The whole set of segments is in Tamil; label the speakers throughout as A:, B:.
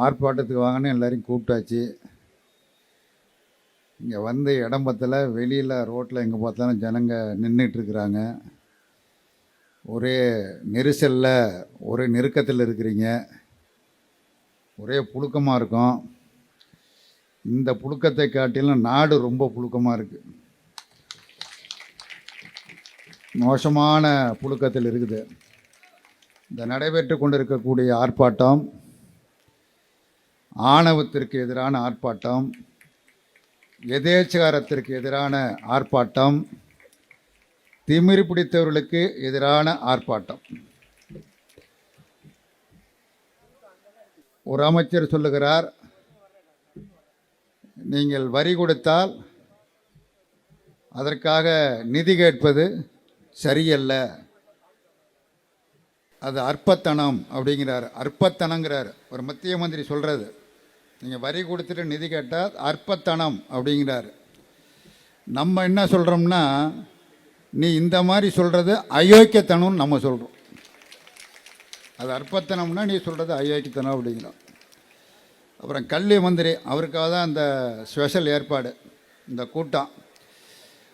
A: ஆர்ப்பாட்டத்துக்கு வாங்கன்னு எல்லாரையும் கூப்பிட்டாச்சு. இங்கே வந்து இடம் பத்தல, வெளியில் ரோட்டில் எங்கே பார்த்தாலும் ஜனங்க நின்றுட்டுருக்குறாங்க. ஒரே நெரிசலில், ஒரே நெருக்கத்தில் இருக்கிறீங்க. ஒரே புழுக்கமாக இருக்கும். இந்த புழுக்கத்தை காட்டிலும் நாடு ரொம்ப புழுக்கமாக இருக்குது. மோசமான புழுக்கத்தில் இருக்குது. இந்த நடைபெற்று கொண்டிருக்கக்கூடிய ஆர்ப்பாட்டம் ஆணவத்திற்கு எதிரான ஆர்ப்பாட்டம், எதேச்சகாரத்திற்கு எதிரான ஆர்ப்பாட்டம், திமிரு பிடித்தவர்களுக்கு எதிரான ஆர்ப்பாட்டம். ஒரு அமைச்சர் சொல்லுகிறார், நீங்கள் வரி கொடுத்தால் அதற்காக நிதி கேட்பது சரியல்ல, அது அற்பத்தனம் அப்படிங்கிறார். அற்பத்தனங்கிறார் ஒரு மத்திய மந்திரி சொல்கிறது. நீங்கள் வரி கொடுத்துட்டு நிதி கேட்டால் அற்பத்தனம் அப்படிங்கிறார். நம்ம என்ன சொல்கிறோம்னா, நீ இந்த மாதிரி சொல்கிறது அயோக்கியத்தனம்னு நம்ம சொல்கிறோம். அது அற்பத்தனம்னா நீ சொல்கிறது அயோக்கியத்தனம் அப்படிங்கிறோம். அப்புறம் கல்வி மந்திரி, அவருக்காக தான் இந்த ஸ்பெஷல் ஏற்பாடு, இந்த கூட்டம்.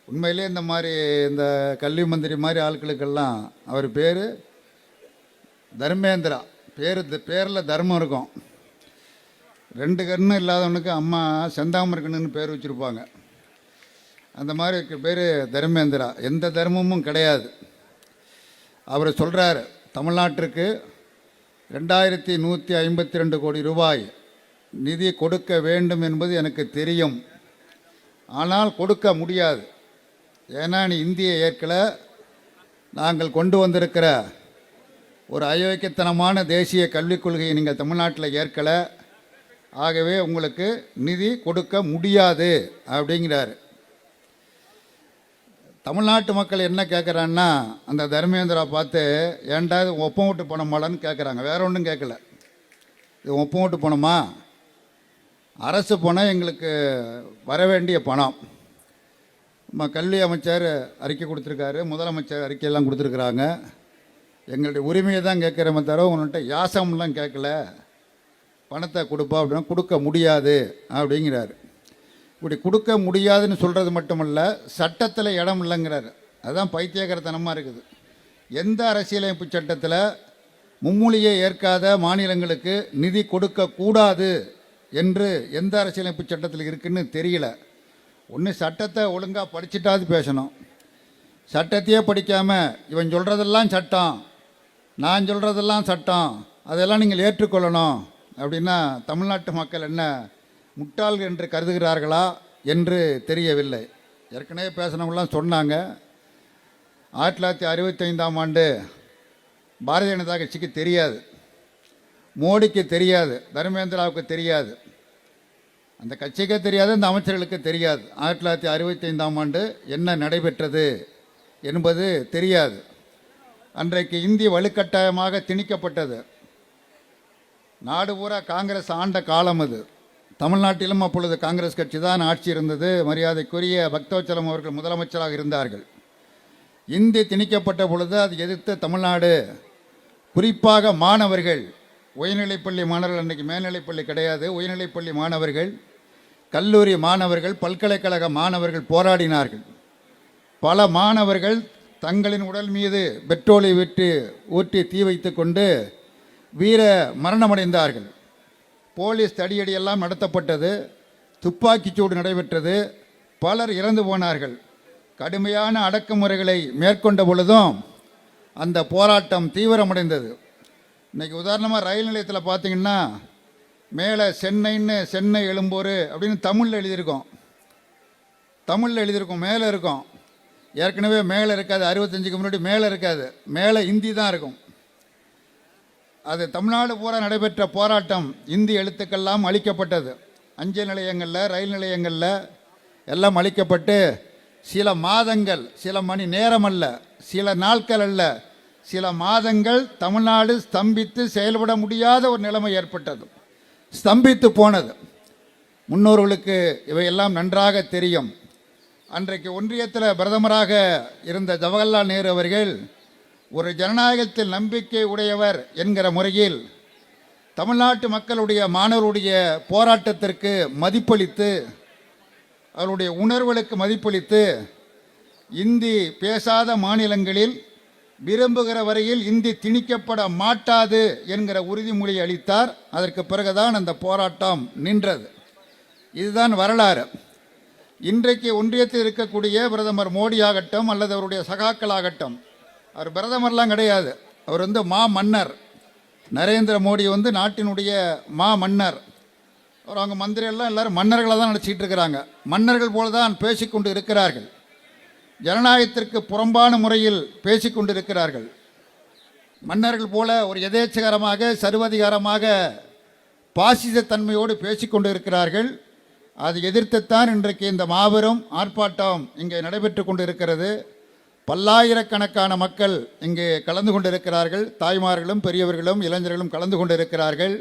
A: உண்மையிலே இந்த மாதிரி இந்த கல்வி மந்திரி மாதிரி ஆட்களுக்கெல்லாம் அவர் பேர் தர்மேந்திரா. பேரில் தர்மம் இருக்கும். 2 கண்ணு இல்லாதவனுக்கு அம்மா செந்தாமரக்கண்ணுன்னு பேர் வச்சுருப்பாங்க. அந்த மாதிரி பேர் தர்மேந்திரா. எந்த தர்மமும் கிடையாது. அவர் சொல்கிறார், தமிழ்நாட்டிற்கு 2152 கோடி ரூபாய் நிதி கொடுக்க வேண்டும் என்பது எனக்கு தெரியும், ஆனால் கொடுக்க முடியாது. ஏன்னா நீ இந்தியை ஏற்கல, நாங்கள் கொண்டு வந்திருக்கிற ஒரு அயோக்கியத்தனமான தேசிய கல்விக் கொள்கையை நீங்கள் தமிழ்நாட்டில் ஏற்கலை, ஆகவே உங்களுக்கு நிதி கொடுக்க முடியாது அப்படிங்கிறார். தமிழ்நாட்டு மக்கள் என்ன கேட்குறான்னா, அந்த தர்மேந்திரா பார்த்து, ஏன்டா இது ஒப்பம் விட்டு பணமாலான்னு கேட்குறாங்க. வேற ஒன்றும் கேட்கல. இது ஒப்பம் விட்டு பணமா? அரசு பணம், எங்களுக்கு வர வேண்டிய பணம். நம்ம கல்வி அமைச்சர் அறிக்கை கொடுத்துருக்காரு, முதலமைச்சர் அறிக்கையெல்லாம் கொடுத்துருக்குறாங்க. எங்களுடைய உரிமையை தான் கேட்குறமே தவிர உன்கிட்ட யாசம்லாம் கேட்கல, பணத்தை கொடுப்பா அப்படின்னா கொடுக்க முடியாது அப்படிங்கிறாரு. இப்படி கொடுக்க முடியாதுன்னு சொல்கிறது மட்டுமல்ல, சட்டத்தில் இடம் இல்லைங்கிறாரு. அதுதான் பைத்தியகரத்தனமாக இருக்குது. எந்த அரசியலமைப்பு சட்டத்தில் மும்மொழியை ஏற்காத மாநிலங்களுக்கு நிதி கொடுக்கக்கூடாது என்று எந்த அரசியலமைப்பு சட்டத்தில் இருக்குன்னு தெரியல. ஒன்று சட்டத்தை ஒழுங்காக படிச்சுட்டாது பேசணும். சட்டத்தையே படிக்காமல் இவன் சொல்கிறதெல்லாம் சட்டம், நான் சொல்கிறதெல்லாம் சட்டம், அதெல்லாம் நீங்கள் ஏற்றுக்கொள்ளணும் அப்படின்னா தமிழ்நாட்டு மக்கள் என்ன முட்டாள்கள் என்று கருதுகிறார்களா என்று தெரியவில்லை. ஏற்கனவே பேசினவங்களாம் சொன்னாங்க, 1965ஆம் ஆண்டு பாரதிய ஜனதா கட்சிக்கு தெரியாது, மோடிக்கு தெரியாது, தர்மேந்திராவுக்கு தெரியாது, அந்த கட்சிக்கே தெரியாது, அந்த அமைச்சர்களுக்கு தெரியாது 1965ஆம் ஆண்டு என்ன நடைபெற்றது என்பது தெரியாது. அன்றைக்கு இந்தி வலுக்கட்டாயமாக திணிக்கப்பட்டது. நாடு பூரா காங்கிரஸ் ஆண்ட காலம் அது. தமிழ்நாட்டிலும் அப்பொழுது காங்கிரஸ் கட்சி தான் ஆட்சி இருந்தது. மரியாதைக்குரிய பக்தவச்சலம் அவர்கள் முதலமைச்சராக இருந்தார்கள். இந்தி திணிக்கப்பட்ட பொழுது அதை எதிர்த்து தமிழ்நாடு, குறிப்பாக மாணவர்கள், உயர்நிலைப்பள்ளி மாணவர்கள், அன்றைக்கு மேல்நிலைப்பள்ளி கிடையாது, உயர்நிலைப்பள்ளி மாணவர்கள், கல்லூரி மாணவர்கள், பல்கலைக்கழக மாணவர்கள் போராடினார்கள். பல மாணவர்கள் தங்களின் உடல் மீது பெட்ரோலை விட்டு ஊற்றி தீ வைத்து கொண்டு வீர மரணமடைந்தார்கள். போலீஸ் தடியடியெல்லாம் நடத்தப்பட்டது, துப்பாக்கிச்சூடு நடைபெற்றது, பலர் இறந்து போனார்கள். கடுமையான அடக்குமுறைகளை மேற்கொண்ட பொழுதும் அந்த போராட்டம் தீவிரமடைந்தது. இன்றைக்கி உதாரணமாக ரயில் நிலையத்தில் பார்த்தீங்கன்னா, மேலே சென்னைன்னு சென்னை எழும்பூர் அப்படின்னு தமிழில் எழுதியிருக்கோம், மேலே இருக்கும். ஏற்கனவே மேலே இருக்காது, 65க்கு முன்னாடி மேலே இருக்காது, மேலே இந்தி தான் இருக்கும். அது தமிழ்நாடு பூரா நடைபெற்ற போராட்டம். இந்தி எழுத்துக்கெல்லாம் அழிக்கப்பட்டது. அஞ்சல் நிலையங்களில், ரயில் நிலையங்களில் எல்லாம் அழிக்கப்பட்டு சில மாதங்கள், சில மணி நேரம் அல்ல, சில நாட்கள் அல்ல, சில மாதங்கள் தமிழ்நாடு ஸ்தம்பித்து செயல்பட முடியாத ஒரு நிலைமை ஏற்பட்டது. ஸ்தம்பித்து போனது. முன்னோர்களுக்கு இவையெல்லாம் நன்றாக தெரியும். அன்றைக்கு ஒன்றியத்தில் பிரதமராக இருந்த ஜவஹர்லால் நேரு அவர்கள் ஒரு ஜனநாயகத்தில் நம்பிக்கை உடையவர் என்கிற முறையில் தமிழ்நாட்டு மக்களுடைய மாணவருடைய போராட்டத்திற்கு மதிப்பளித்து, அவருடைய உணர்வுகளுக்கு மதிப்பளித்து, இந்தி பேசாத மாநிலங்களில் விரும்புகிற வரையில் இந்தி திணிக்கப்பட மாட்டாது என்கிற உறுதிமொழி அளித்தார். அதற்கு பிறகுதான் அந்த போராட்டம் நின்றது. இதுதான் வரலாறு. இன்றைக்கு ஒன்றியத்தில் இருக்கக்கூடிய பிரதமர் மோடி ஆகட்டும் அல்லது அவருடைய சகாக்களாகட்டும், அவர் பிரதமர்லாம் கிடையாது, அவர் மா மன்னர். நரேந்திர மோடி நாட்டினுடைய மா மன்னர். அவர் அவங்க மந்திரியெல்லாம் எல்லாரும் மன்னர்களை தான் நினச்சிக்கிட்டு இருக்கிறாங்க. மன்னர்கள் போல தான் பேசிக்கொண்டு இருக்கிறார்கள். ஜனநாயகத்திற்கு புறம்பான முறையில் பேசிக்கொண்டு இருக்கிறார்கள். மன்னர்கள் போல ஒரு எதேச்சகரமாக சர்வதிகாரமாக பாசிசத்தன்மையோடு பேசிக்கொண்டு இருக்கிறார்கள். அதை எதிர்த்துத்தான் இன்றைக்கு இந்த மாபெரும் ஆர்ப்பாட்டம் இங்கே நடைபெற்று கொண்டு இருக்கிறது. பல்லாயிரக்கணக்கான மக்கள் இங்கே கலந்து கொண்டிருக்கிறார்கள். தாய்மார்களும் பெரியவர்களும் இளைஞர்களும் கலந்து கொண்டிருக்கிறார்கள்.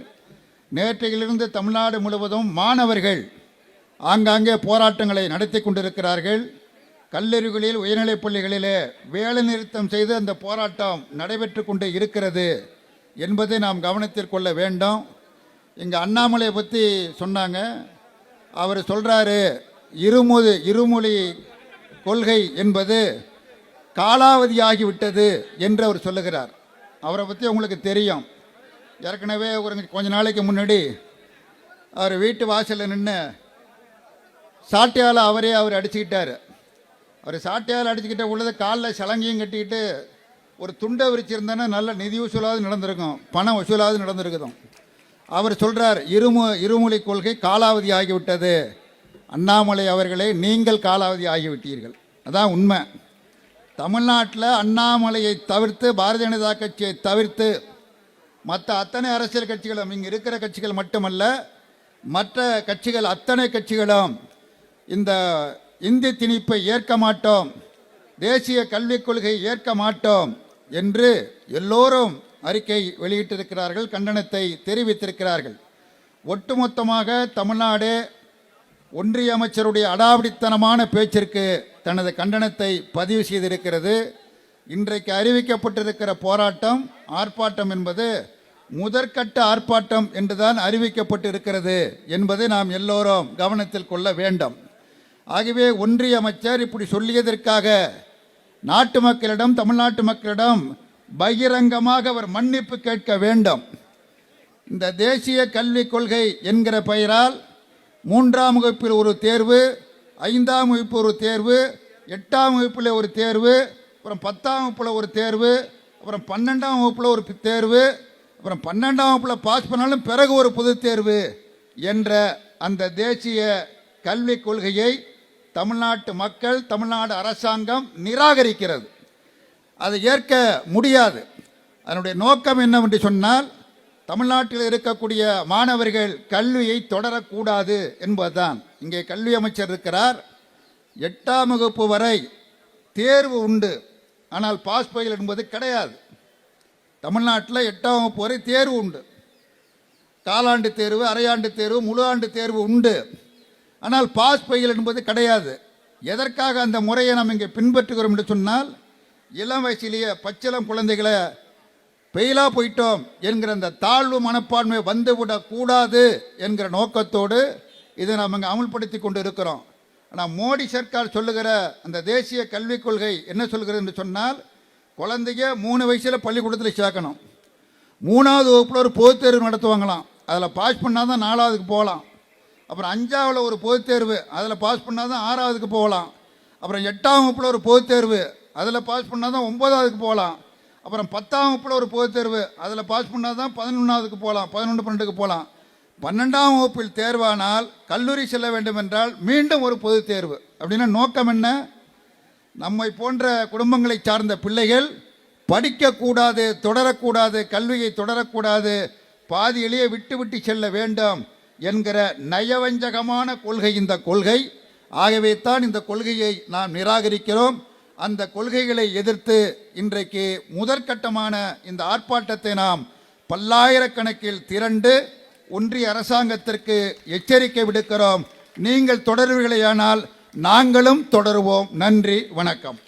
A: நேற்றையிலிருந்து தமிழ்நாடு முழுவதும் மாணவர்கள் ஆங்காங்கே போராட்டங்களை நடத்தி கொண்டிருக்கிறார்கள். கல்லூரிகளில் உயர்நிலைப் பள்ளிகளிலே வேலை நிறுத்தம் செய்து அந்த போராட்டம் நடைபெற்று கொண்டு இருக்கிறது என்பதை நாம் கவனத்தில் கொள்ள வேண்டும். இங்கே அண்ணாமலையை பற்றி சொன்னாங்க. அவர் சொல்கிறாரு, இருமொழி கொள்கை என்பது காலாவதியாகிவிட்டது என்று அவர் சொல்லுகிறார். அவரை பற்றி உங்களுக்கு தெரியும். ஏற்கனவே கொஞ்ச நாளைக்கு முன்னாடி அவர் வீட்டு வாசலில் நின்று சாட்டையால் அவர் அடிச்சுக்கிட்டார். அவர் சாட்டையால் அடிச்சுக்கிட்ட உள்ளதை காலில் சலங்கையும் கட்டிக்கிட்டு ஒரு துண்டை விரிச்சிருந்தேன்னா நல்ல நிதி வசூலாவது நடந்திருக்கும், பணம் வசூலாவது நடந்திருக்குதும். அவர் சொல்கிறார், இருமொழி கொள்கை காலாவதி ஆகிவிட்டது. அண்ணாமலை அவர்களே, நீங்கள் காலாவதி ஆகிவிட்டீர்கள். அதான் உண்மை. தமிழ்நாட்டில் அண்ணாமலையை தவிர்த்து, பாரதிய ஜனதா கட்சியை தவிர்த்து மற்ற அத்தனை அரசியல் கட்சிகளும், இங்கே இருக்கிற கட்சிகள் மட்டுமல்ல, மற்ற கட்சிகள் அத்தனை கட்சிகளும் இந்த இந்தி திணிப்பை ஏற்க மாட்டோம், தேசிய கல்விக் கொள்கை ஏற்க மாட்டோம் என்று எல்லோரும் அறிக்கை வெளியிட்டிருக்கிறார்கள், கண்டனத்தை தெரிவித்திருக்கிறார்கள். ஒட்டுமொத்தமாக தமிழ்நாடு ஒன்றிய அமைச்சருடைய அடாவடித்தனமான பேச்சிற்கு தனது கண்டனத்தை பதிவு செய்திருக்கிறது. இன்றைக்கு அறிவிக்கப்பட்டிருக்கிற போராட்டம், ஆர்ப்பாட்டம் என்பது முதற்கட்ட ஆர்ப்பாட்டம் என்றுதான் அறிவிக்கப்பட்டிருக்கிறது என்பதை நாம் எல்லோரும் கவனத்தில் கொள்ள வேண்டும். ஆகவே ஒன்றிய அமைச்சர் இப்படி சொல்லியதற்காக நாட்டு மக்களிடம், தமிழ்நாட்டு மக்களிடம் பகிரங்கமாக அவர் மன்னிப்பு கேட்க வேண்டும். இந்த தேசிய கல்விக் கொள்கை என்கிற பெயரால் 3ஆம் வகுப்பில் ஒரு தேர்வு, 5ஆம் வகுப்பு ஒரு தேர்வு, 8ஆம் வகுப்பில் ஒரு தேர்வு, அப்புறம் 10ஆம் வகுப்பில் ஒரு தேர்வு, அப்புறம் 12ஆம் வகுப்பில் ஒரு தேர்வு, அப்புறம் 12ஆம் வகுப்பில் பாஸ் பண்ணாலும் பிறகு ஒரு பொது தேர்வு என்ற அந்த தேசிய கல்விக் கொள்கையை தமிழ்நாட்டு மக்கள், தமிழ்நாடு அரசாங்கம் நிராகரிக்கிறது. அதை ஏற்க முடியாது. அதனுடைய நோக்கம் என்னவென்று சொன்னால், தமிழ்நாட்டில் இருக்கக்கூடிய மாணவர்கள் கல்வியை தொடரக்கூடாது என்பதுதான். இங்கே கல்வி அமைச்சர் இருக்கிறார். 8ஆம் வகுப்பு வரை தேர்வு உண்டு, ஆனால் பாஸ் ஃபெயில் என்பது கிடையாது. தமிழ்நாட்டில் 8ஆம் வகுப்பு வரை தேர்வு உண்டு. காலாண்டு தேர்வு, அரையாண்டு தேர்வு, முழு ஆண்டு தேர்வு உண்டு. ஆனால் பாஸ் ஃபெயில் என்பது கிடையாது. எதற்காக அந்த முறையை நாம் இங்கே பின்பற்றுகிறோம் என்று சொன்னால், இளம் வயசிலேயே பச்சிளம் குழந்தைகளை பெயிலாக போயிட்டோம் என்கிற அந்த தாழ்வு மனப்பான்மை வந்துவிடக்கூடாது என்கிற நோக்கத்தோடு இதை நாம் இங்கே அமுல்படுத்தி கொண்டு இருக்கிறோம். ஆனால் மோடி சர்க்கார் சொல்லுகிற அந்த தேசிய கல்விக் கொள்கை என்ன சொல்கிறது என்று சொன்னால், குழந்தைங்க 3 வயசில் பள்ளிக்கூடத்தில் சேர்க்கணும். 3ஆவது வகுப்பில் ஒரு பொதுத் தேர்வு நடத்துவாங்களாம், அதில் பாஸ் பண்ணால் தான் 4ஆவதுக்கு போகலாம். அப்புறம் 5ஆவில் ஒரு பொதுத் தேர்வு, அதில் பாஸ் பண்ணால் தான் 6ஆவதுக்கு போகலாம். அப்புறம் 8ஆம் வகுப்பில் ஒரு பொதுத் தேர்வு, அதில் பாஸ் பண்ணால் தான் 9ஆவதுக்கு போகலாம். அப்புறம் 10ஆம் வகுப்பில் ஒரு பொதுத் தேர்வு, அதில் பாஸ் பண்ணால் தான் 11ஆவதுக்கு போகலாம், 11, 12க்கு போகலாம். 12ஆம் வகுப்பில் தேர்வானால் கல்லூரி செல்ல வேண்டும் என்றால் மீண்டும் ஒரு பொதுத் தேர்வு. அப்படின்னா நோக்கம் என்ன? நம்மை போன்ற குடும்பங்களை சார்ந்த பிள்ளைகள் படிக்கக்கூடாது, தொடரக்கூடாது, கல்வியை தொடரக்கூடாது, பாதியிலேயே விட்டு விட்டு செல்ல வேண்டும் என்கிற நயவஞ்சகமான கொள்கை இந்த கொள்கை. ஆகவே தான் இந்த கொள்கையை நாம் நிராகரிக்கிறோம். அந்த கொள்கைகளை எதிர்த்து இன்றைக்கு முதற்கட்டமான இந்த ஆர்ப்பாட்டத்தை நாம் பல்லாயிரக்கணக்கில் திரண்டு ஒன்றிய அரசாங்கத்திற்கு எச்சரிக்கை விடுக்கிறோம். நீங்கள் தொடர்வீர்களேயானால் நாங்களும் தொடருவோம். நன்றி, வணக்கம்.